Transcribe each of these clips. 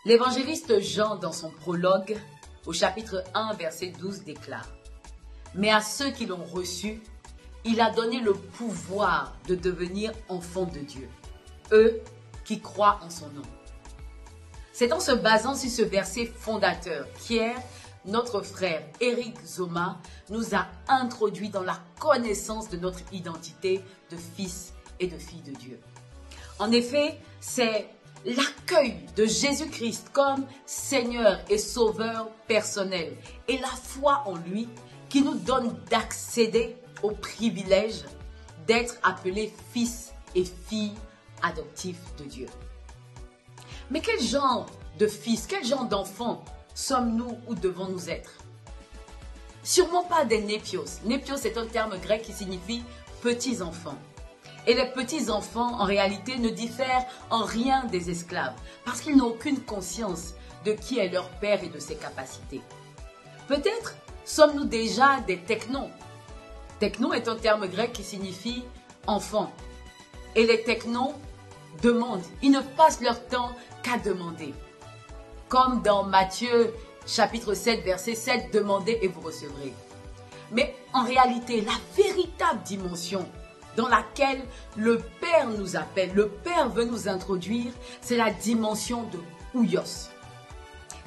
L'évangéliste Jean, dans son prologue, au chapitre 1, verset 12, déclare: « Mais à ceux qui l'ont reçu, il a donné le pouvoir de devenir enfants de Dieu, eux qui croient en son nom. » C'est en se basant sur ce verset fondateur qu'hier, notre frère Éric Zoma nous a introduit dans la connaissance de notre identité de fils et de filles de Dieu. En effet, c'est l'accueil de Jésus-Christ comme Seigneur et Sauveur personnel et la foi en lui qui nous donne d'accéder au privilège d'être appelés fils et filles adoptifs de Dieu. Mais quel genre de fils, quel genre d'enfants sommes-nous ou devons-nous être? Sûrement pas des népios. Népios est un terme grec qui signifie petits enfants. Et les petits enfants, en réalité, ne diffèrent en rien des esclaves, parce qu'ils n'ont aucune conscience de qui est leur père et de ses capacités. Peut-être sommes-nous déjà des technos. Techno est un terme grec qui signifie enfant. Et les technos demandent. Ils ne passent leur temps qu'à demander. Comme dans Matthieu chapitre 7, verset 7, demandez et vous recevrez. Mais en réalité, la véritable dimension dans laquelle le Père nous appelle, le Père veut nous introduire, c'est la dimension de Ouios,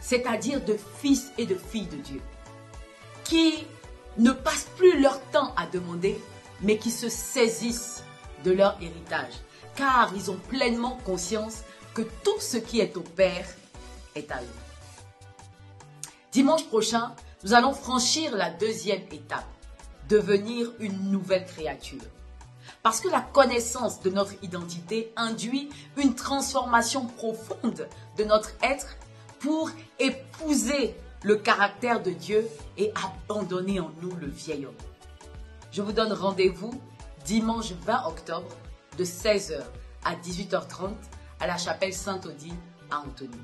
c'est-à-dire de fils et de filles de Dieu, qui ne passent plus leur temps à demander, mais qui se saisissent de leur héritage, car ils ont pleinement conscience que tout ce qui est au Père est à eux. Dimanche prochain, nous allons franchir la deuxième étape, devenir une nouvelle créature. Parce que la connaissance de notre identité induit une transformation profonde de notre être pour épouser le caractère de Dieu et abandonner en nous le vieil homme. Je vous donne rendez-vous dimanche 20 octobre de 16h à 18h30 à la chapelle Saint-Odile à Antony.